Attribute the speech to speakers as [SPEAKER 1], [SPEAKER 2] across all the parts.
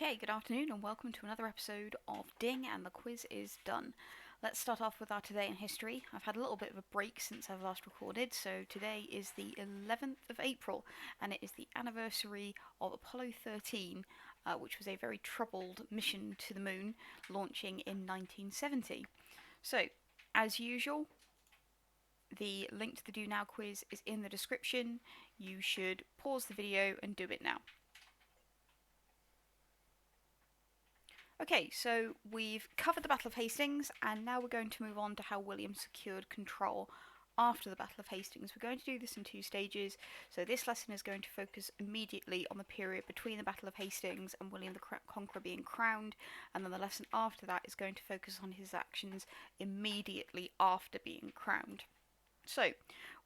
[SPEAKER 1] Okay, good afternoon and welcome to another episode of Ding and the quiz is done. Let's start off with our Today in History. I've had a little bit of a break since I've last recorded, so today is the 11th of April and it is the anniversary of Apollo 13, which was a very troubled mission to the moon, launching in 1970. So, as usual, the link to the Do Now quiz is in the description. You should pause the video and do it now. Okay, so we've covered the Battle of Hastings, and now we're going to move on to how William secured control after the Battle of Hastings. We're going to do this in two stages, so this lesson is going to focus immediately on the period between the Battle of Hastings and William the Conqueror being crowned, and then the lesson after that is going to focus on his actions immediately after being crowned. So,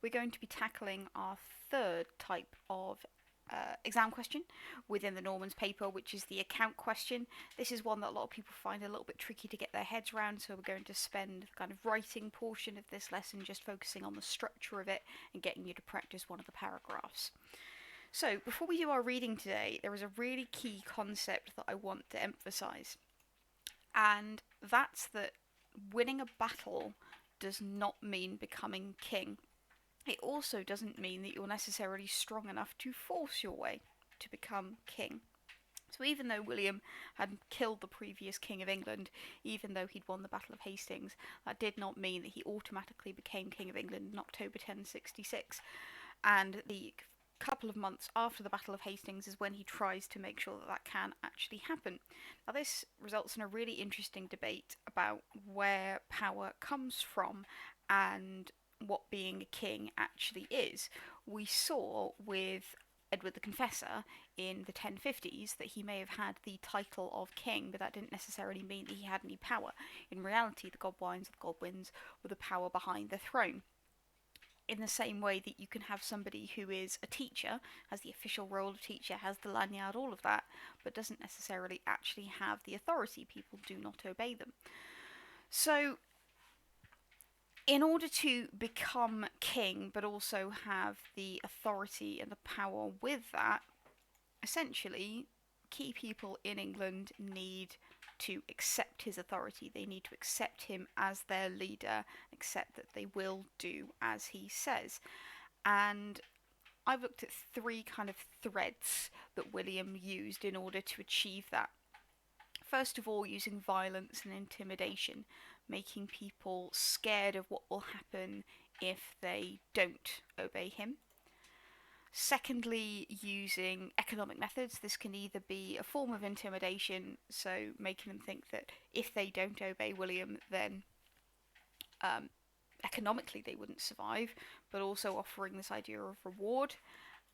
[SPEAKER 1] we're going to be tackling our third type of exam question within the Normans paper, which is the account question. This is one that a lot of people find a little bit tricky to get their heads around, so we're going to spend the kind of writing portion of this lesson just focusing on the structure of it and getting you to practice one of the paragraphs. So, before we do our reading today, there is a really key concept that I want to emphasise, and that's that winning a battle does not mean becoming king. It also doesn't mean that you're necessarily strong enough to force your way to become king. So even though William had killed the previous king of England, even though he'd won the Battle of Hastings, that did not mean that he automatically became king of England in October 1066. And the couple of months after the Battle of Hastings is when he tries to make sure that that can actually happen. Now this results in a really interesting debate about where power comes from and what being a king actually is. We saw with Edward the Confessor in the 1050s that he may have had the title of king, but that didn't necessarily mean that he had any power. In reality, the Godwines and Godwins were the power behind the throne. In the same way that you can have somebody who is a teacher, has the official role of teacher, has the lanyard, all of that, but doesn't necessarily actually have the authority. People do not obey them. So in order to become king, but also have the authority and the power with that, essentially, key people in England need to accept his authority. They need to accept him as their leader, accept that they will do as he says. And I've looked at three kind of threads that William used in order to achieve that. First of all, using violence and intimidation, making people scared of what will happen if they don't obey him. Secondly, using economic methods. This can either be a form of intimidation, so making them think that if they don't obey William, then economically they wouldn't survive, but also offering this idea of reward.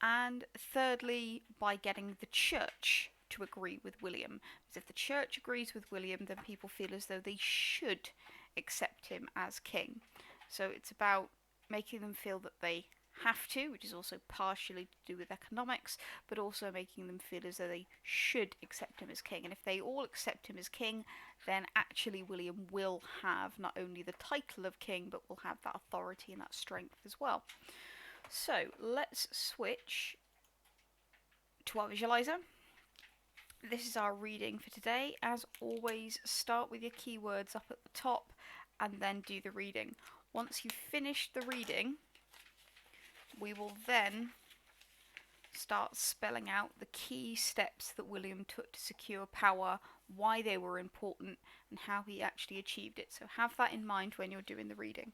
[SPEAKER 1] And thirdly, by getting the church to agree with William. Because if the church agrees with William, then people feel as though they should accept him as king. So it's about making them feel that they have to, which is also partially to do with economics, but also making them feel as though they should accept him as king. And if they all accept him as king, then actually William will have not only the title of king, but will have that authority and that strength as well. So let's switch to our visualizer. This is our reading for today. As always, start with your keywords up at the top and then do the reading. Once you've finished the reading, we will then start spelling out the key steps that William took to secure power, why they were important, and how he actually achieved it. So have that in mind when you're doing the reading.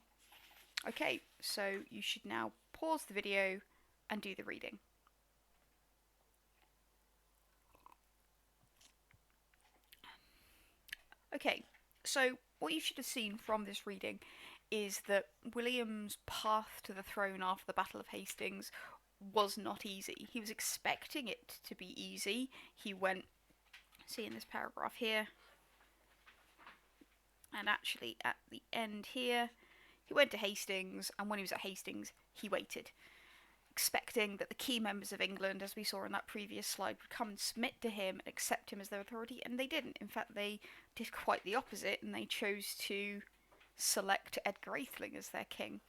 [SPEAKER 1] Okay, so you should now pause the video and do the reading. Okay, so what you should have seen from this reading is that William's path to the throne after the Battle of Hastings was not easy. He was expecting it to be easy. He went, see in this paragraph here, and actually at the end here, he went to Hastings, and when he was at Hastings, he waited, expecting that the key members of England, as we saw in that previous slide, would come and submit to him and accept him as their authority, and they didn't. In fact, they did quite the opposite, and they chose to select Edgar Atheling as their king.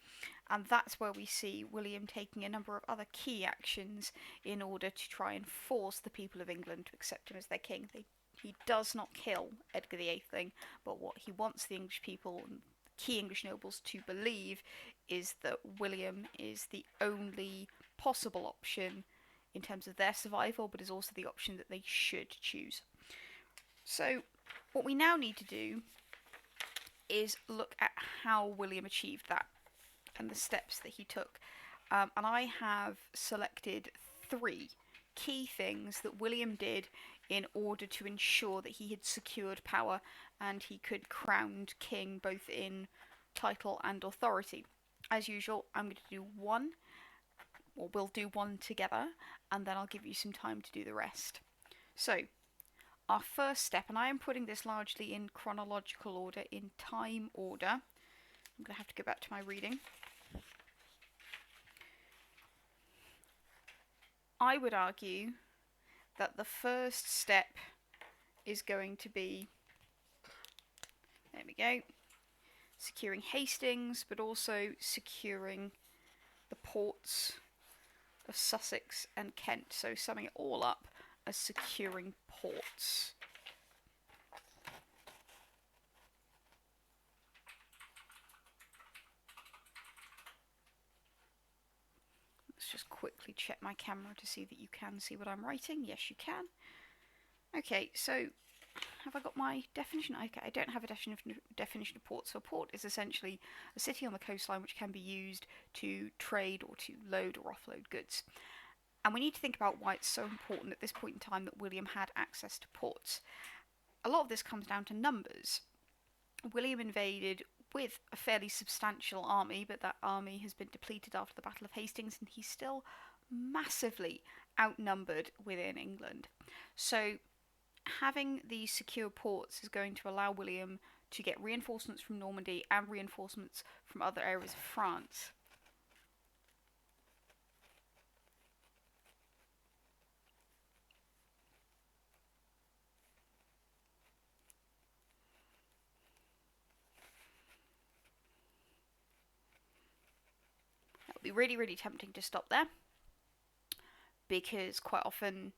[SPEAKER 1] And that's where we see William taking a number of other key actions in order to try and force the people of England to accept him as their king. They He does not kill Edgar the Eighthling, but what he wants the English people and key English nobles to believe is that William is the only possible option in terms of their survival, but is also the option that they should choose. So what we now need to do is look at how William achieved that and the steps that he took. And I have selected 3 key things that William did in order to ensure that he had secured power and he could crown king both in title and authority. As usual, I'm going to do one, or we'll do one together, and then I'll give you some time to do the rest. So, our first step, and I am putting this largely in chronological order, in time order. I'm going to have to go back to my reading. I would argue that the first step is going to be, there we go, securing Hastings, but also securing the ports of Sussex and Kent. So summing it all up as securing ports. Let's just quickly check my camera to see that you can see what I'm writing. Yes, you can. Okay, so have I got my definition? Okay, I don't have a definition of port. So a port is essentially a city on the coastline which can be used to trade or to load or offload goods. And we need to think about why it's so important at this point in time that William had access to ports. A lot of this comes down to numbers. William invaded with a fairly substantial army, but that army has been depleted after the Battle of Hastings, and he's still massively outnumbered within England. So having these secure ports is going to allow William to get reinforcements from Normandy and reinforcements from other areas of France. It would be really, really tempting to stop there, because quite often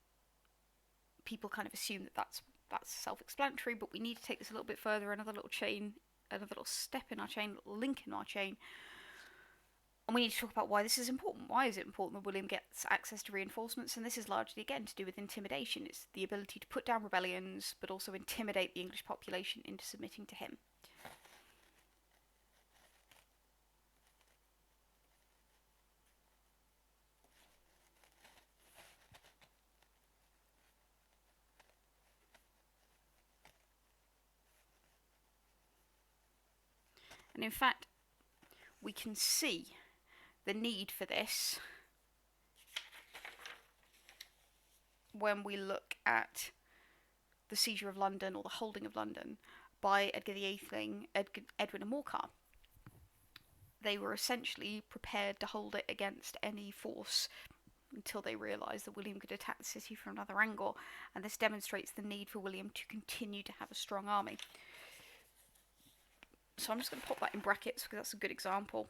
[SPEAKER 1] people kind of assume that that's self-explanatory, but we need to take this a little bit further, another little step in our chain, a little link in our chain. And we need to talk about why this is important. Why is it important that William gets access to reinforcements? And this is largely, again, to do with intimidation. It's the ability to put down rebellions, but also intimidate the English population into submitting to him. And in fact, we can see the need for this when we look at the seizure of London, or the holding of London, by Edgar the Eighthling, Edwin and Morcar. They were essentially prepared to hold it against any force until they realised that William could attack the city from another angle, and this demonstrates the need for William to continue to have a strong army. So I'm just going to pop that in brackets because that's a good example.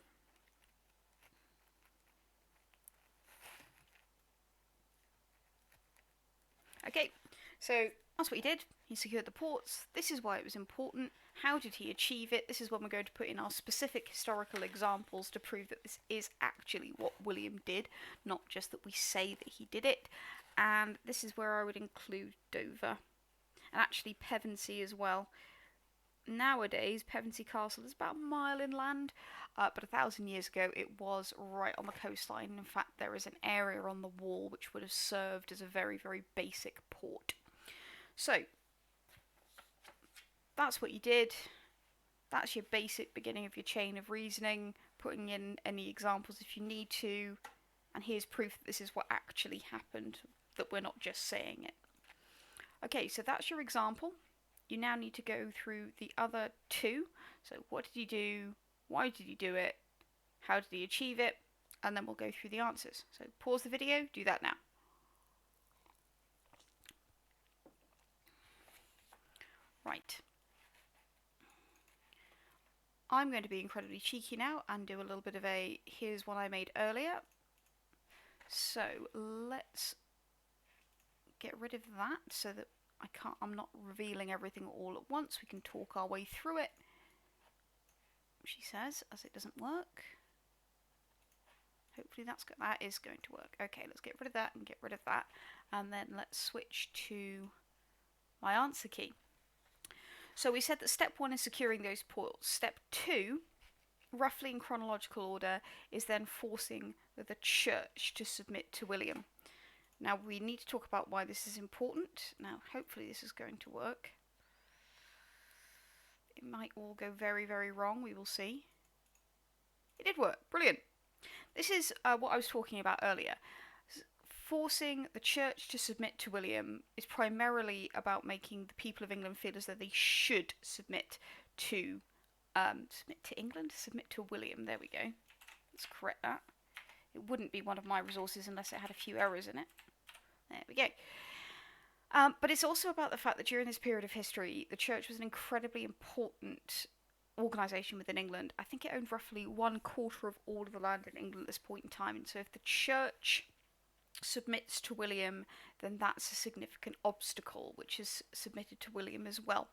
[SPEAKER 1] Okay, so that's what he did. He secured the ports. This is why it was important. How did he achieve it? This is when we're going to put in our specific historical examples to prove that this is actually what William did, not just that we say that he did it. And this is where I would include Dover, and actually Pevensey as well. Nowadays, Pevensey Castle is about a mile inland, but 1,000 years ago it was right on the coastline. In fact, there is an area on the wall which would have served as a very, very basic port. So, that's what you did. That's your basic beginning of your chain of reasoning, putting in any examples if you need to, and here's proof that this is what actually happened, that we're not just saying it. Okay, so that's your example. You now need to go through the other 2. So what did he do? Why did he do it? How did he achieve it? And then we'll go through the answers. So pause the video, do that now. Right. I'm going to be incredibly cheeky now and do a little bit of a, here's one I made earlier. So let's get rid of that so that I'm not revealing everything all at once. We can talk our way through it, she says, as it doesn't work. Hopefully that is going to work. Okay, let's get rid of that and get rid of that. And then let's switch to my answer key. So we said that step 1 is securing those ports. Step 2, roughly in chronological order, is then forcing the church to submit to William. Now we need to talk about why this is important. Now hopefully this is going to work. It might all go very, very wrong, we will see. It did work, brilliant. This is what I was talking about earlier. Forcing the church to submit to William is primarily about making the people of England feel as though they should submit to England, submit to William. There we go. Let's correct that. It wouldn't be one of my resources unless it had a few errors in it. There we go. But it's also about the fact that during this period of history, the church was an incredibly important organisation within England. I think it owned roughly 1/4 of all of the land in England at this point in time. And so if the church submits to William, then that's a significant obstacle, which is submitted to William as well.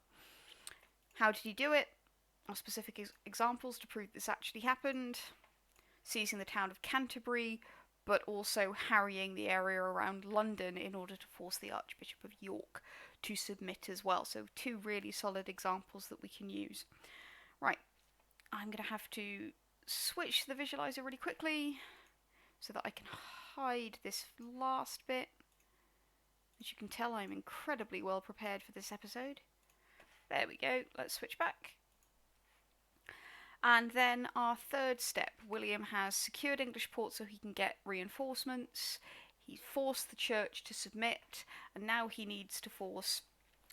[SPEAKER 1] How did he do it? Are specific examples to prove this actually happened. Seizing the town of Canterbury, but also harrying the area around London in order to force the Archbishop of York to submit as well. So 2 really solid examples that we can use. Right, I'm going to have to switch the visualizer really quickly so that I can hide this last bit. As you can tell, I'm incredibly well prepared for this episode. There we go, let's switch back. And then our third step, William has secured English ports so he can get reinforcements. He's forced the church to submit, and now he needs to force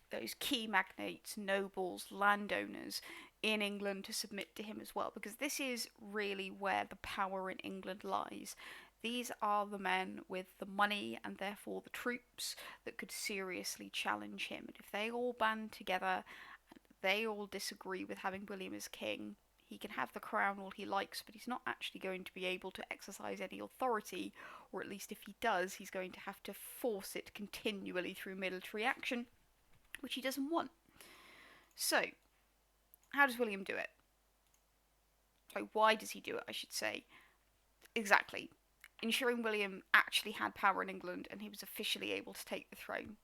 [SPEAKER 1] those key magnates, nobles, landowners in England to submit to him as well, because this is really where the power in England lies. These are the men with the money and therefore the troops that could seriously challenge him. And if they all band together and they all disagree with having William as king, he can have the crown all he likes, but he's not actually going to be able to exercise any authority, or at least if he does, he's going to have to force it continually through military action, which he doesn't want. So, how does William do it? So why does he do it, I should say? Exactly. Ensuring William actually had power in England and he was officially able to take the throne.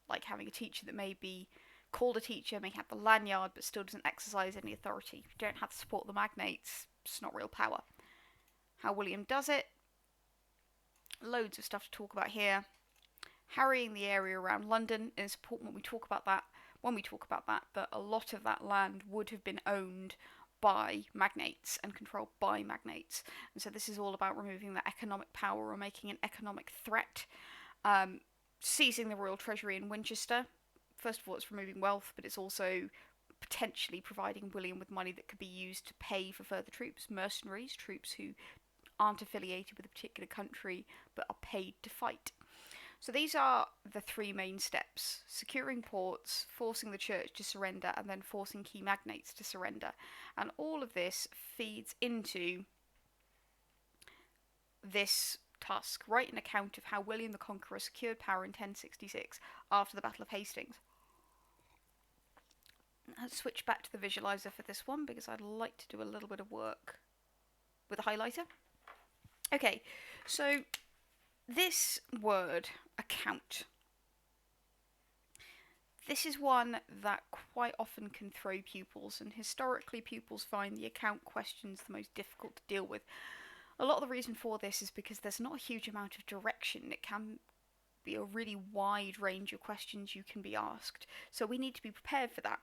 [SPEAKER 1] Like having a teacher that may be called a teacher, may have the lanyard, but still doesn't exercise any authority. If you don't have the support of the magnates, it's not real power. How William does it? Loads of stuff to talk about here. Harrying the area around London, and it's important when we talk about that, that a lot of that land would have been owned by magnates and controlled by magnates. And so this is all about removing that economic power or making an economic threat. Seizing the royal treasury in Winchester. First of all, it's removing wealth, but it's also potentially providing William with money that could be used to pay for further troops, mercenaries, troops who aren't affiliated with a particular country but are paid to fight. So these are the 3 main steps: securing ports, forcing the church to surrender, and then forcing key magnates to surrender. And all of this feeds into this task. Write an account of how William the Conqueror secured power in 1066 after the Battle of Hastings. Let's switch back to the visualizer for this one because I'd like to do a little bit of work with a highlighter. Okay, so this word, account, this is one that quite often can throw pupils, and historically pupils find the account questions the most difficult to deal with. A lot of the reason for this is because there's not a huge amount of direction. It can be a really wide range of questions you can be asked, so we need to be prepared for that.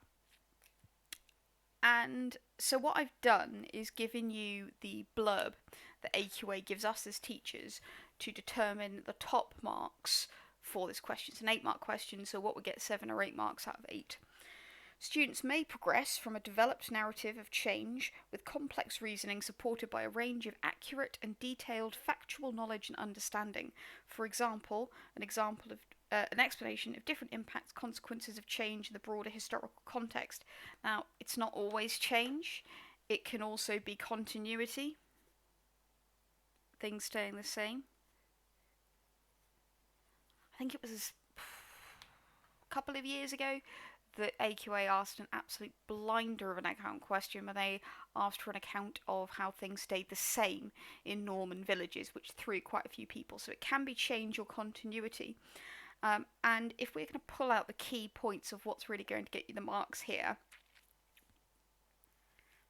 [SPEAKER 1] And so what I've done is given you the blurb that AQA gives us as teachers to determine the top marks for this question. It's an 8-mark question, so what would get 7 or 8 marks out of 8. Students may progress from a developed narrative of change with complex reasoning supported by a range of accurate and detailed factual knowledge and understanding. For example, an explanation of different impacts, consequences of change in the broader historical context. Now, it's not always change. It can also be continuity. Things staying the same. I think it was a couple of years ago that AQA asked an absolute blinder of an account question when they asked for an account of how things stayed the same in Norman villages, which threw quite a few people. So it can be change or continuity. And if we're going to pull out the key points of what's really going to get you the marks here,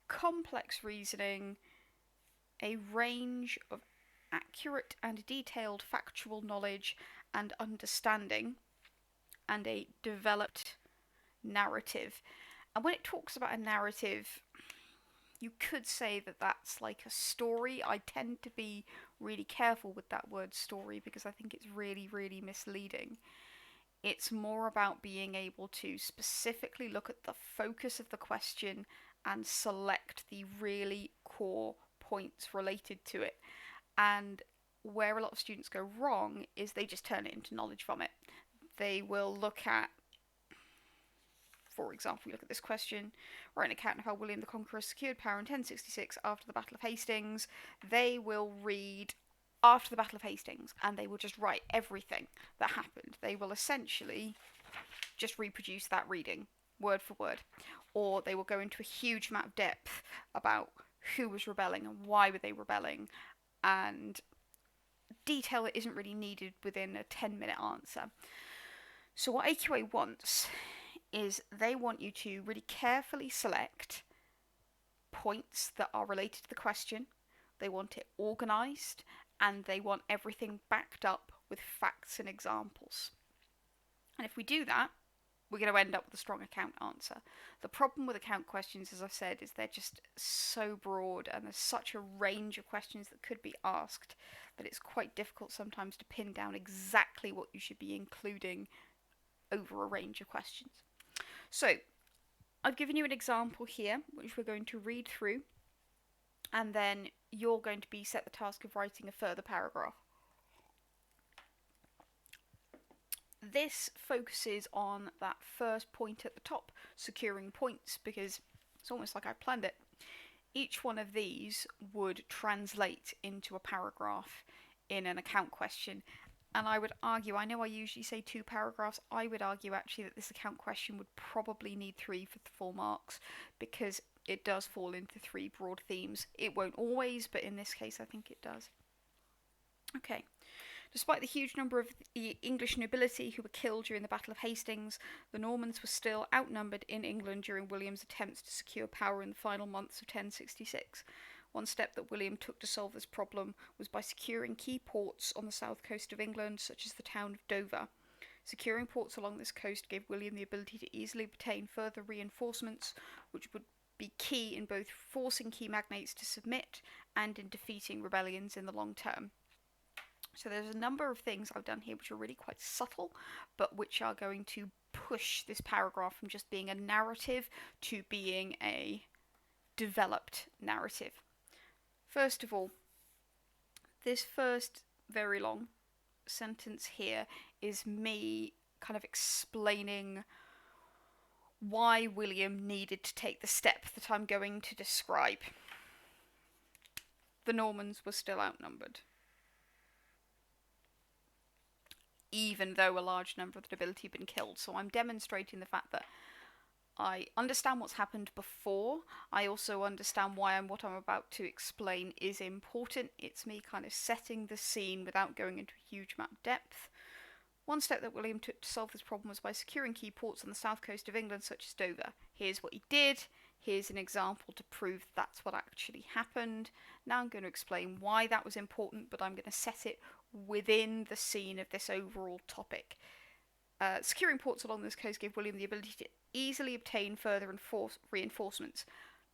[SPEAKER 1] complex reasoning, a range of accurate and detailed factual knowledge and understanding, and a developed narrative. And when it talks about a narrative, you could say that that's like a story. I tend to be really careful with that word story because I think it's really, really misleading. It's more about being able to specifically look at the focus of the question and select the really core points related to it. And where a lot of students go wrong is they just turn it into knowledge vomit. They will look at, for example, we look at this question, write an account of how William the Conqueror secured power in 1066 after the Battle of Hastings. They will read after the Battle of Hastings and they will just write everything that happened. They will essentially just reproduce that reading word for word, or they will go into a huge amount of depth about who was rebelling and why were they rebelling, and detail that isn't really needed within a 10-minute answer. So what AQA wants is they want you to really carefully select points that are related to the question. They want it organised, and they want everything backed up with facts and examples. And if we do that, we're going to end up with a strong account answer. The problem with account questions, as I've said, is they're just so broad and there's such a range of questions that could be asked that it's quite difficult sometimes to pin down exactly what you should be including over a range of questions. So, I've given you an example here, which we're going to read through, and then you're going to be set the task of writing a further paragraph. This focuses on that first point at the top, securing points, because it's almost like I planned it. Each one of these would translate into a paragraph in an account question. And I would argue, I know I usually say 2 paragraphs, I would argue actually that this account question would probably need 3 for the full marks, because it does fall into 3 broad themes. It won't always, but in this case I think it does. Okay. Despite the huge number of the English nobility who were killed during the Battle of Hastings, the Normans were still outnumbered in England during William's attempts to secure power in the final months of 1066. One step that William took to solve this problem was by securing key ports on the south coast of England, such as the town of Dover. Securing ports along this coast gave William the ability to easily obtain further reinforcements, which would be key in both forcing key magnates to submit and in defeating rebellions in the long term. So there's a number of things I've done here which are really quite subtle, but which are going to push this paragraph from just being a narrative to being a developed narrative. First of all, this first very long sentence here is me kind of explaining why William needed to take the step that I'm going to describe. The Normans were still outnumbered, even though a large number of the nobility had been killed. So I'm demonstrating the fact that I understand what's happened before. I also understand why what I'm about to explain is important. It's me kind of setting the scene without going into a huge amount of depth. One step that William took to solve this problem was by securing key ports on the south coast of England, such as Dover. Here's what he did. Here's an example to prove that's what actually happened. Now I'm going to explain why that was important, but I'm going to set it within the scene of this overall topic. Securing ports along this coast gave William the ability to easily obtain further reinforcements.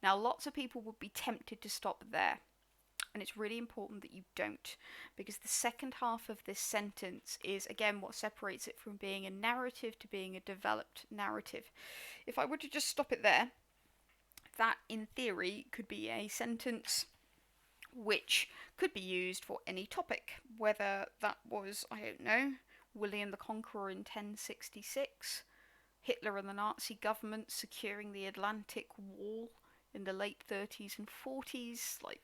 [SPEAKER 1] Now, lots of people would be tempted to stop there, and it's really important that you don't, because the second half of this sentence is, again, what separates it from being a narrative to being a developed narrative. If I were to just stop it there, that, in theory, could be a sentence which could be used for any topic, whether that was, I don't know, William the Conqueror in 1066, Hitler and the Nazi government securing the Atlantic Wall in the late 30s and 40s. Like,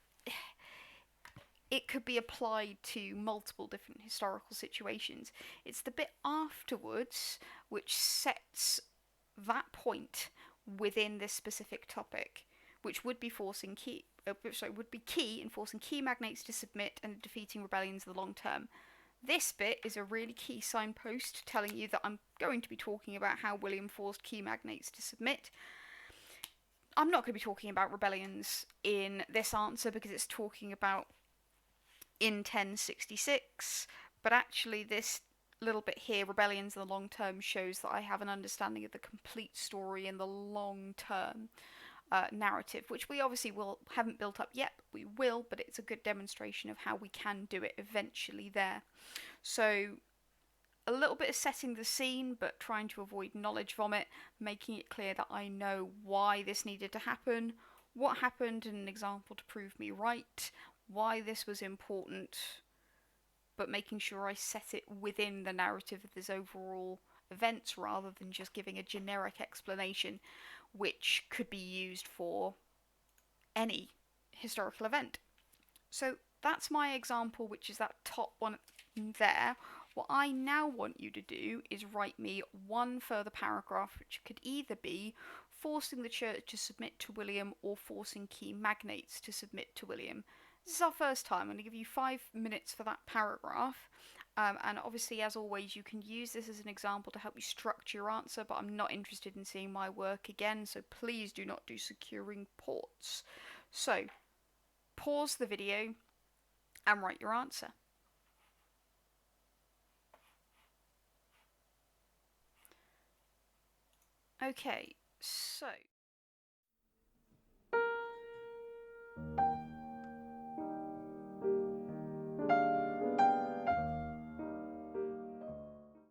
[SPEAKER 1] it could be applied to multiple different historical situations. It's the bit afterwards which sets that point within this specific topic, which would be would be key in forcing key magnates to submit and defeating rebellions in the long term. This bit is a really key signpost telling you that I'm going to be talking about how William forced key magnates to submit. I'm not going to be talking about rebellions in this answer because it's talking about in 1066, but actually this little bit here, rebellions in the long term, shows that I have an understanding of the complete story in the long term narrative, which we obviously haven't built up yet, but we will, but it's a good demonstration of how we can do it eventually there. So a little bit of setting the scene, but trying to avoid knowledge vomit, making it clear that I know why this needed to happen, what happened, and an example to prove me right, why this was important, but making sure I set it within the narrative of this overall events rather than just giving a generic explanation which could be used for any historical event. So that's my example, which is that top one there. What I now want you to do is write me one further paragraph, which could either be forcing the church to submit to William or forcing key magnates to submit to William. This is our first time. I'm going to give you 5 minutes for that paragraph. And obviously, as always, you can use this as an example to help you structure your answer, but I'm not interested in seeing my work again, so please do not do securing ports. So, pause the video and write your answer. Okay, so